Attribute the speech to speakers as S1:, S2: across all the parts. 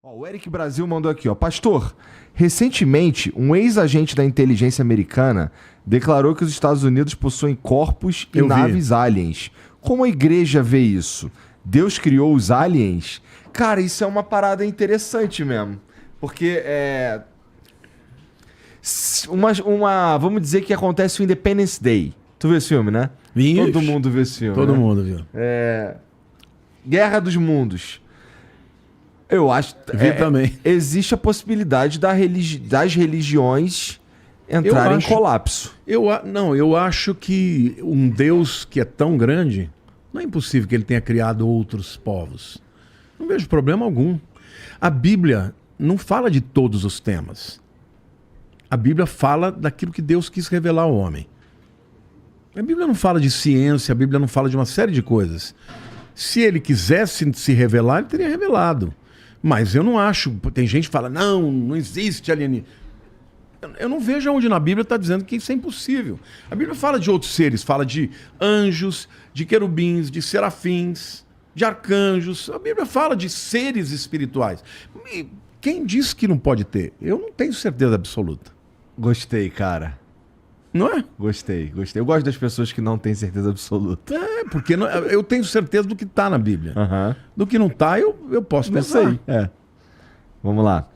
S1: Ó, o Eric Brasil mandou aqui, ó. Pastor, recentemente, um ex-agente da inteligência americana declarou que os Estados Unidos possuem corpos e naves aliens. Como a igreja vê isso? Deus criou os aliens? Cara, isso é uma parada interessante mesmo. Porque vamos dizer que acontece o Independence Day. Tu viu esse filme, né?
S2: Ixi,
S1: todo mundo viu esse filme.
S2: Todo
S1: né?
S2: mundo viu.
S1: Guerra dos Mundos. Eu acho
S2: também.
S1: Existe a possibilidade das religiões entrarem em colapso.
S2: Eu acho que um Deus que é tão grande, não é impossível que ele tenha criado outros povos. Não vejo problema algum. A Bíblia não fala de todos os temas. A Bíblia fala daquilo que Deus quis revelar ao homem. A Bíblia não fala de ciência, a Bíblia não fala de uma série de coisas. Se ele quisesse se revelar, ele teria revelado. Mas eu não acho. Tem gente que fala, não existe alienígena. Eu não vejo onde na Bíblia está dizendo que isso é impossível. A Bíblia fala de outros seres, fala de anjos, de querubins, de serafins, de arcanjos. A Bíblia fala de seres espirituais. E quem disse que não pode ter? Eu não tenho certeza absoluta.
S1: Gostei, cara.
S2: Não é?
S1: Gostei. Eu gosto das pessoas que não têm certeza absoluta.
S2: Porque eu tenho certeza do que está na Bíblia. Do que não está, eu posso pensar.
S1: Não sei. Vamos lá.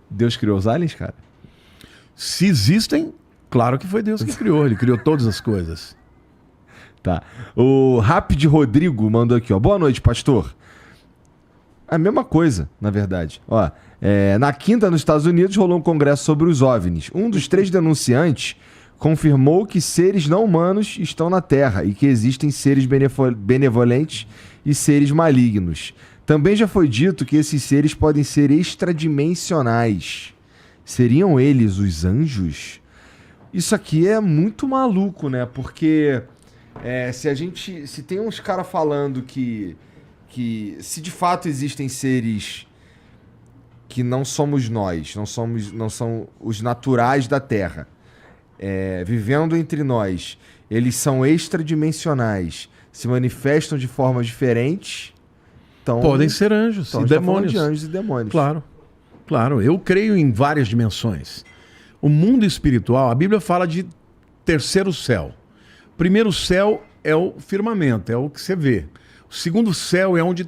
S1: Deus criou os aliens, cara?
S2: Se existem, claro que foi Deus que criou. Ele criou todas as coisas.
S1: Tá. O Rapid Rodrigo mandou aqui, ó. Boa noite, pastor. A mesma coisa, na verdade. Ó, na quinta, nos Estados Unidos, rolou um congresso sobre os OVNIs. Um dos 3 denunciantes confirmou que seres não humanos estão na Terra e que existem seres benevolentes e seres malignos. Também já foi dito que esses seres podem ser extradimensionais. Seriam eles os anjos? Isso aqui é muito maluco, né? Porque se tem uns caras falando que se de fato existem seres que não somos nós, não são os naturais da Terra, vivendo entre nós, eles são extradimensionais, se manifestam de formas diferentes, então
S2: podem ser anjos e demônios.
S1: De anjos e demônios.
S2: Claro, eu creio em várias dimensões. O mundo espiritual, a Bíblia fala de terceiro céu. O primeiro céu é o firmamento, é o que você vê. O segundo céu é onde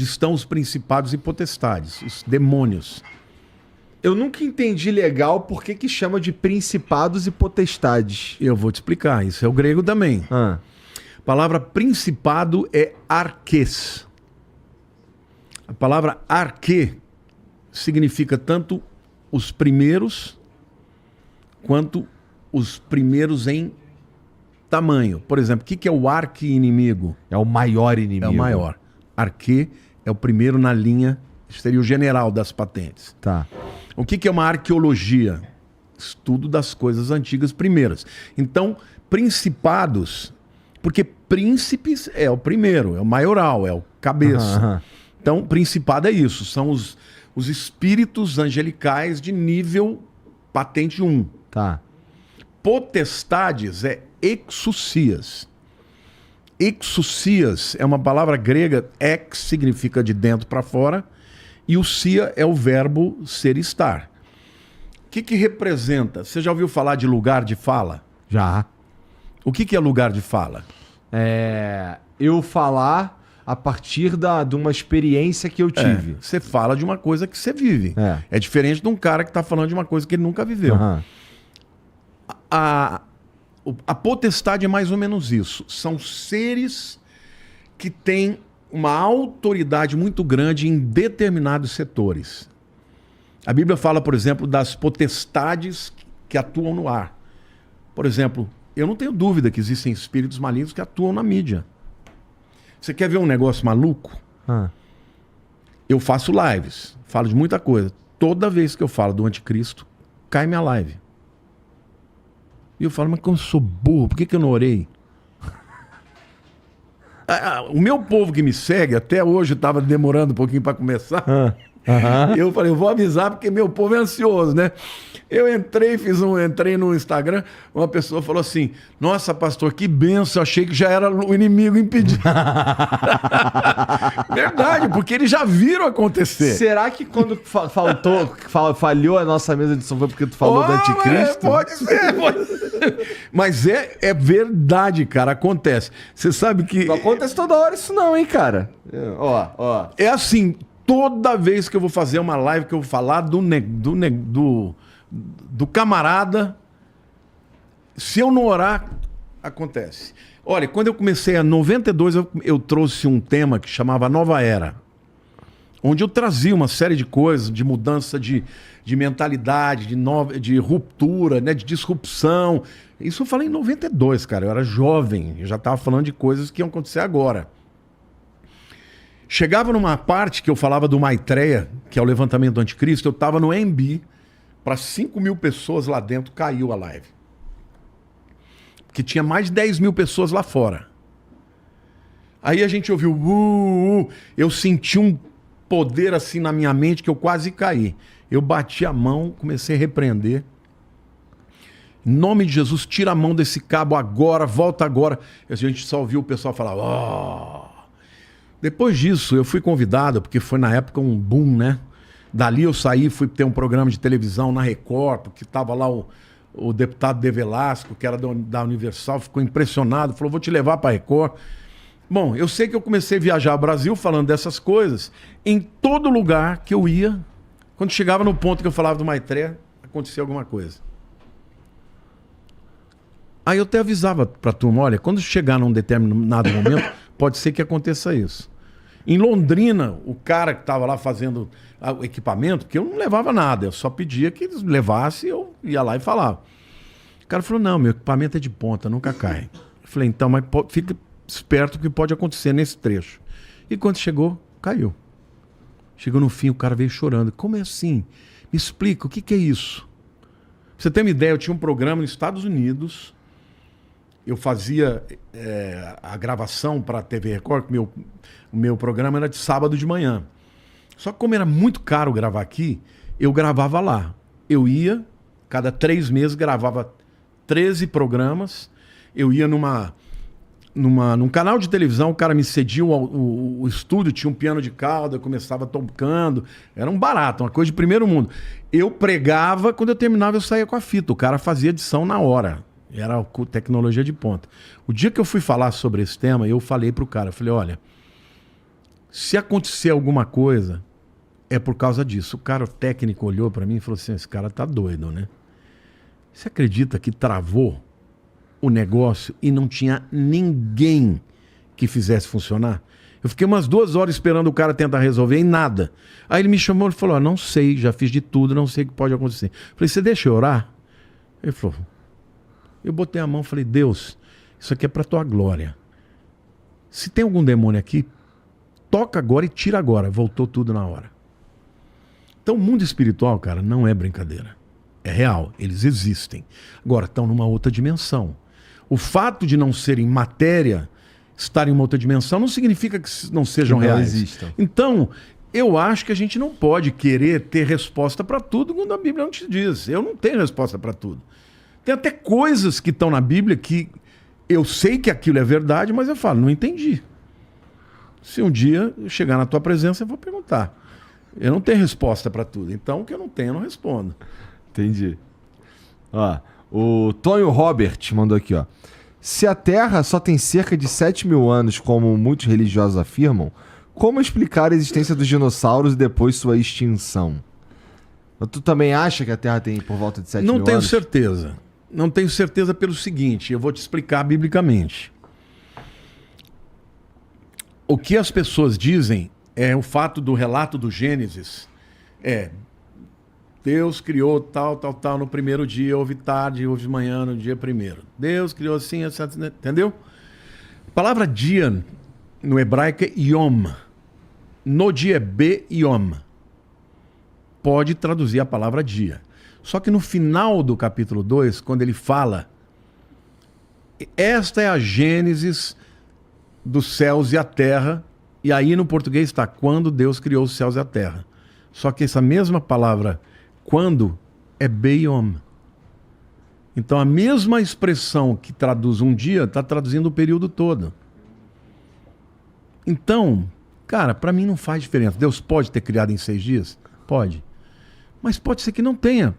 S2: estão os principados e potestades, os demônios.
S1: Eu nunca entendi legal por que chama de principados e potestades.
S2: Eu vou te explicar, isso é o grego também. A palavra principado é arquês. A palavra arquê significa tanto os primeiros quanto os primeiros em tamanho. Por exemplo, o que é o arqui-inimigo?
S1: É o maior inimigo.
S2: É o maior. Arquê é o primeiro na linha, seria o general das patentes.
S1: Tá.
S2: O que é uma arqueologia? Estudo das coisas antigas primeiras. Então, principados, porque príncipes é o primeiro, é o maioral, é o cabeça. Então, principado é isso, são os espíritos angelicais de nível patente 1.
S1: Tá.
S2: Potestades é exousias. Exousias é uma palavra grega, ex significa de dentro para fora, e o sia é o verbo ser e estar. O que representa? Você já ouviu falar de lugar de fala?
S1: Já.
S2: O que é lugar de fala?
S1: Eu falar a partir de uma experiência que eu tive.
S2: Você fala de uma coisa que você vive. É diferente de um cara que está falando de uma coisa que ele nunca viveu. A potestade é mais ou menos isso. São seres que têm uma autoridade muito grande em determinados setores. A Bíblia fala, por exemplo, das potestades que atuam no ar. Por exemplo, eu não tenho dúvida que existem espíritos malignos que atuam na mídia. Você quer ver um negócio maluco? Eu faço lives, falo de muita coisa. Toda vez que eu falo do anticristo, cai minha live. E eu falo, mas como eu sou burro, por que eu não orei? O meu povo que me segue, até hoje estava demorando um pouquinho para começar, Eu falei, eu vou avisar porque meu povo é ansioso, né? Eu entrei no Instagram, uma pessoa falou assim, nossa, pastor, que benção, achei que já era o inimigo impedido. Verdade, porque eles já viram acontecer.
S1: Será que quando falhou a nossa mesa de som foi porque tu falou do anticristo?
S2: Pode ser, pode ser. Mas é verdade, cara, acontece. Você sabe que...
S1: Não acontece toda hora isso não, hein, cara? Ó.
S2: É assim, toda vez que eu vou fazer uma live que eu vou falar do camarada, se eu não orar, acontece. Olha, quando eu comecei em 92, eu trouxe um tema que chamava Nova Era, onde eu trazia uma série de coisas, de mudança de mentalidade, de ruptura, né, de disrupção. Isso eu falei em 92, cara, eu era jovem, eu já estava falando de coisas que iam acontecer agora. Chegava numa parte que eu falava do Maitreya, que é o levantamento do anticristo, eu estava no MB, para 5 mil pessoas lá dentro, caiu a live. Porque tinha mais de 10 mil pessoas lá fora. Aí a gente ouviu, eu senti um poder assim na minha mente que eu quase caí. Eu bati a mão, comecei a repreender. Em nome de Jesus, tira a mão desse cabo agora, volta agora. E a gente só ouviu o pessoal falar, ó. Depois disso, eu fui convidado, porque foi na época um boom, né? Dali eu saí, fui ter um programa de televisão na Record, porque estava lá o deputado De Velasco, que era da Universal, ficou impressionado, falou, vou te levar para a Record. Bom, eu sei que eu comecei a viajar ao Brasil falando dessas coisas. Em todo lugar que eu ia, quando chegava no ponto que eu falava do Maitreya, acontecia alguma coisa. Aí eu até avisava para a turma, olha, quando chegar num determinado momento, pode ser que aconteça isso. Em Londrina, o cara que estava lá fazendo o equipamento, porque eu não levava nada, eu só pedia que eles levassem, eu ia lá e falava. O cara falou, não, meu equipamento é de ponta, nunca cai. Eu falei, então, mas fica esperto que pode acontecer nesse trecho. E quando chegou, caiu. Chegou no fim, o cara veio chorando. Como é assim? Me explica, o que é isso? Pra você ter uma ideia, eu tinha um programa nos Estados Unidos, eu fazia a gravação para a TV Record, o meu programa era de sábado de manhã. Só que como era muito caro gravar aqui, eu gravava lá. Eu ia, cada 3 meses, gravava 13 programas. Eu ia num canal de televisão, o cara me cedia o estúdio, tinha um piano de cauda, eu começava tocando. Era um barato, uma coisa de primeiro mundo. Eu pregava, quando eu terminava eu saía com a fita. O cara fazia edição na hora. Era tecnologia de ponta. O dia que eu fui falar sobre esse tema, eu falei pro cara, eu falei, olha, se acontecer alguma coisa, é por causa disso. O cara, o técnico, olhou para mim e falou assim, esse cara tá doido, né? Você acredita que travou o negócio e não tinha ninguém que fizesse funcionar? Eu fiquei umas 2 horas esperando o cara tentar resolver e nada. Aí ele me chamou e falou, não sei, já fiz de tudo, não sei o que pode acontecer. Eu falei, você deixa eu orar? Ele falou... Eu botei a mão e falei, Deus, isso aqui é para tua glória. Se tem algum demônio aqui, toca agora e tira agora. Voltou tudo na hora. Então o mundo espiritual, cara, não é brincadeira. É real, eles existem. Agora, estão numa outra dimensão. O fato de não serem matéria, estarem em uma outra dimensão, não significa que não sejam reais. Existam. Então, eu acho que a gente não pode querer ter resposta para tudo quando a Bíblia não te diz. Eu não tenho resposta para tudo. Tem até coisas que estão na Bíblia que eu sei que aquilo é verdade, mas eu falo, não entendi. Se um dia eu chegar na tua presença, eu vou perguntar. Eu não tenho resposta para tudo. Então, o que eu não tenho, eu não respondo.
S1: Entendi. Ó, o Tonho Robert mandou aqui, ó. Se a Terra só tem cerca de 7 mil anos, como muitos religiosos afirmam, como explicar a existência dos dinossauros e depois sua extinção? Tu também acha que a Terra tem por volta de 7 mil anos?
S2: Não tenho certeza. Não tenho certeza pelo seguinte, eu vou te explicar biblicamente. O que as pessoas dizem é o fato do relato do Gênesis. Deus criou tal no primeiro dia, houve tarde, houve manhã no dia primeiro. Deus criou assim, entendeu? A palavra dia no hebraico é yom. No dia é be-yom. Pode traduzir a palavra dia. Só que no final do capítulo 2, quando ele fala, esta é a Gênesis dos céus e a terra, e aí no português está quando Deus criou os céus e a terra. Só que essa mesma palavra, quando, é beyom. Então a mesma expressão que traduz um dia, está traduzindo o período todo. Então, cara, para mim não faz diferença. Deus pode ter criado em 6 dias? Pode. Mas pode ser que não tenha.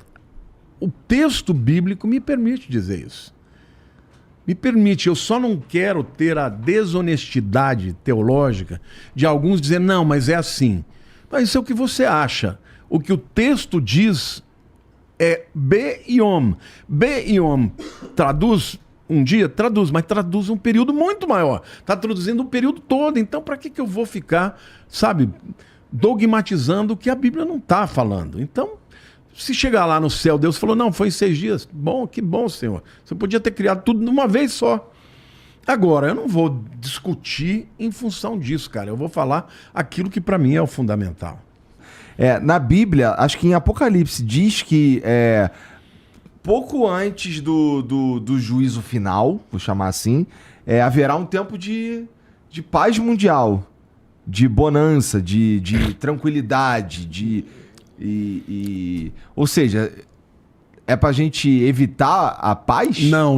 S2: O texto bíblico me permite dizer isso. Me permite, eu só não quero ter a desonestidade teológica de alguns dizer, não, mas é assim. Mas isso é o que você acha. O que o texto diz é beyom. Beyom traduz um dia? Traduz, mas traduz um período muito maior. Está traduzindo o período todo. Então, para que eu vou ficar, sabe, dogmatizando o que a Bíblia não está falando? Então, se chegar lá no céu, Deus falou, não, foi em 6 dias. Bom, que bom, Senhor. Você podia ter criado tudo de uma vez só. Agora, eu não vou discutir em função disso, cara. Eu vou falar aquilo que para mim é o fundamental.
S1: Na Bíblia, acho que em Apocalipse diz que pouco antes do juízo final, vou chamar assim, haverá um tempo de paz mundial, de bonança, de tranquilidade, ou seja, é pra gente evitar a paz?
S2: Não.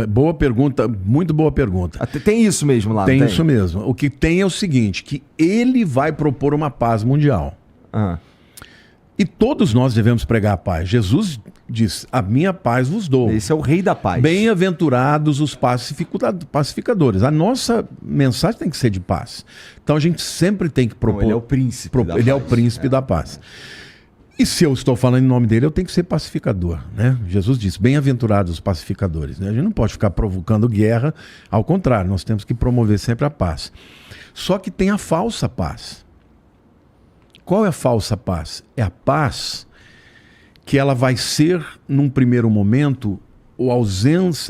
S2: Boa pergunta, muito boa pergunta.
S1: Tem isso mesmo lá,
S2: Tem
S1: não
S2: isso mesmo. O que tem é o seguinte, que ele vai propor uma paz mundial.
S1: Aham.
S2: E todos nós devemos pregar a paz. Jesus diz, a minha paz vos dou.
S1: Esse é o rei da paz.
S2: Bem-aventurados os pacificadores. A nossa mensagem tem que ser de paz. Então a gente sempre tem que propor...
S1: Não, ele é o príncipe da paz.
S2: Ele é o príncipe da paz. E se eu estou falando em nome dele, eu tenho que ser pacificador, né? Jesus disse, bem-aventurados os pacificadores. Né? A gente não pode ficar provocando guerra, ao contrário, nós temos que promover sempre a paz. Só que tem a falsa paz. Qual é a falsa paz? É a paz que ela vai ser, num primeiro momento,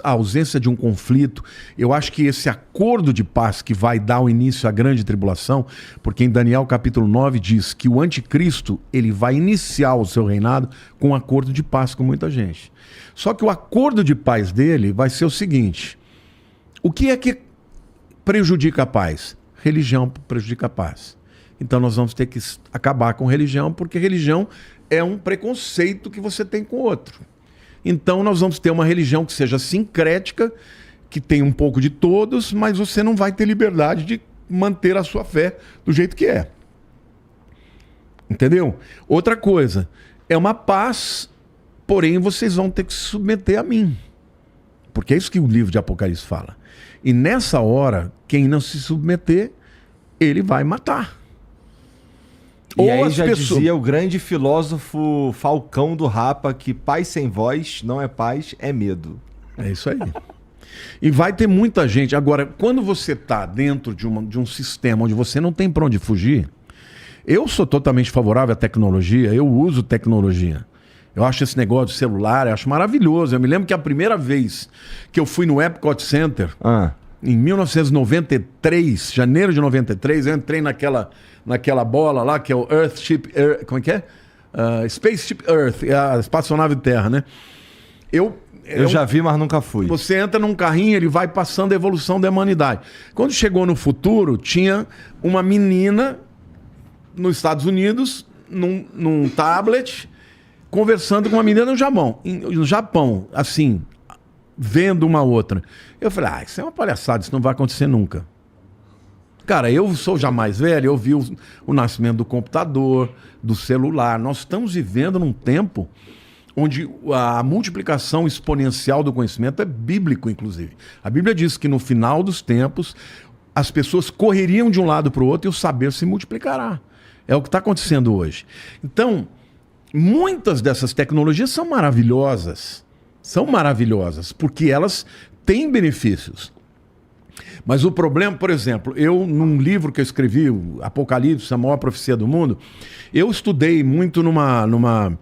S2: a ausência de um conflito. Eu acho que esse acordo de paz que vai dar o início à grande tribulação, porque em Daniel capítulo 9 diz que o anticristo ele vai iniciar o seu reinado com um acordo de paz com muita gente. Só que o acordo de paz dele vai ser o seguinte, o que é que prejudica a paz? Religião prejudica a paz. Então nós vamos ter que acabar com religião, porque religião é um preconceito que você tem com o outro. Então nós vamos ter uma religião que seja sincrética, que tem um pouco de todos, mas você não vai ter liberdade de manter a sua fé do jeito que é. Entendeu? Outra coisa, é uma paz, porém vocês vão ter que se submeter a mim. Porque é isso que o livro de Apocalipse fala. E nessa hora, quem não se submeter, ele vai matar.
S1: E aí já dizia o grande filósofo Falcão do Rapa que paz sem voz não é paz, é medo.
S2: É isso aí. E vai ter muita gente. Agora, quando você está dentro de um sistema onde você não tem para onde fugir, eu sou totalmente favorável à tecnologia, eu uso tecnologia. Eu acho esse negócio de celular, eu acho maravilhoso. Eu me lembro que a primeira vez que eu fui no Epcot Center, em 1993, janeiro de 93, eu entrei naquela bola lá, que é o Earthship, como é que é? Spaceship Earth, a espaçonave Terra, né? Eu
S1: já vi, mas nunca fui.
S2: Você entra num carrinho, ele vai passando a evolução da humanidade. Quando chegou no futuro, tinha uma menina nos Estados Unidos, num tablet, conversando com uma menina no Japão, assim, vendo uma outra. Eu falei, isso é uma palhaçada, isso não vai acontecer nunca. Cara, eu sou já mais velho, eu vi o nascimento do computador, do celular. Nós estamos vivendo num tempo onde a multiplicação exponencial do conhecimento é bíblico, inclusive. A Bíblia diz que no final dos tempos, as pessoas correriam de um lado para o outro e o saber se multiplicará. É o que está acontecendo hoje. Então, muitas dessas tecnologias são maravilhosas. São maravilhosas, porque elas têm benefícios. Mas o problema, por exemplo, eu num livro que eu escrevi, o Apocalipse, a maior profecia do mundo, eu estudei muito numa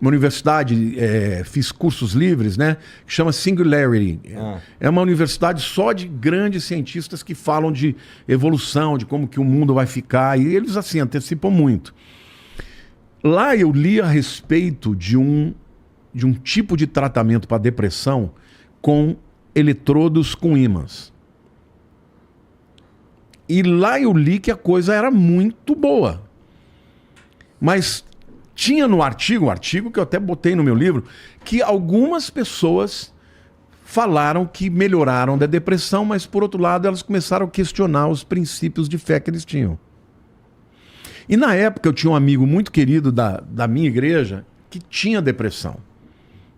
S2: universidade, fiz cursos livres, né? Que chama Singularity. É uma universidade só de grandes cientistas que falam de evolução, de como que o mundo vai ficar, e eles assim antecipam muito. Lá eu li a respeito de um tipo de tratamento para depressão com eletrodos com ímãs. E lá eu li que a coisa era muito boa. Mas tinha no artigo, um artigo que eu até botei no meu livro, que algumas pessoas falaram que melhoraram da depressão, mas por outro lado elas começaram a questionar os princípios de fé que eles tinham. E na época eu tinha um amigo muito querido da minha igreja que tinha depressão.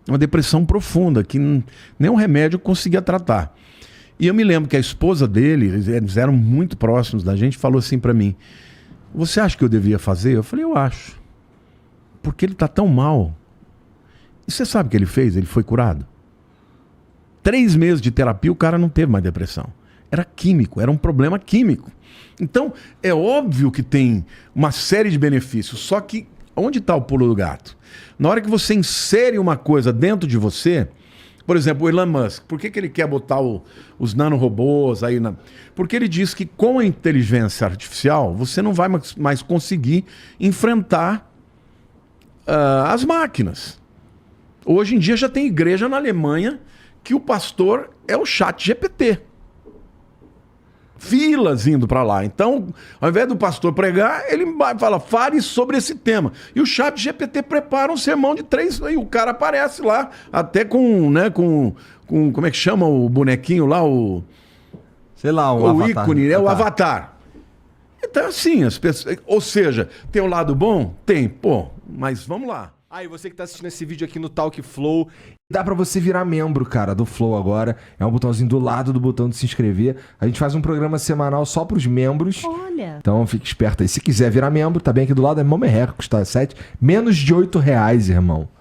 S2: Uma depressão profunda, que nenhum remédio conseguia tratar. E eu me lembro que a esposa dele, eles eram muito próximos da gente, falou assim pra mim: você acha que eu devia fazer? Eu falei: eu acho. Porque ele tá tão mal. E você sabe o que ele fez? Ele foi curado. 3 meses de terapia, o cara não teve mais depressão. Era químico, era um problema químico. Então, é óbvio que tem uma série de benefícios, só que onde está o pulo do gato? Na hora que você insere uma coisa dentro de você, por exemplo, o Elon Musk, por que ele quer botar os nanorobôs aí? Porque ele diz que com a inteligência artificial, você não vai mais conseguir enfrentar as máquinas. Hoje em dia já tem igreja na Alemanha que o pastor é o ChatGPT. Filas indo para lá. Então, ao invés do pastor pregar, ele fala: fale sobre esse tema. E o ChatGPT prepara um sermão de 3, e o cara aparece lá, até com como é que chama o bonequinho lá?
S1: Sei lá,
S2: o avatar. Ícone, né? O avatar. Então, assim, as pessoas... Ou seja, tem um lado bom? Tem. Pô, mas vamos lá.
S1: Aí, você que tá assistindo esse vídeo aqui no Talk Flow, dá pra você virar membro, cara, do Flow agora. É um botãozinho do lado do botão de se inscrever. A gente faz um programa semanal só pros membros.
S3: Olha.
S1: Então fique esperto aí. Se quiser virar membro, tá bem aqui do lado. É mó merreca, custa 7. Menos de R$8, irmão.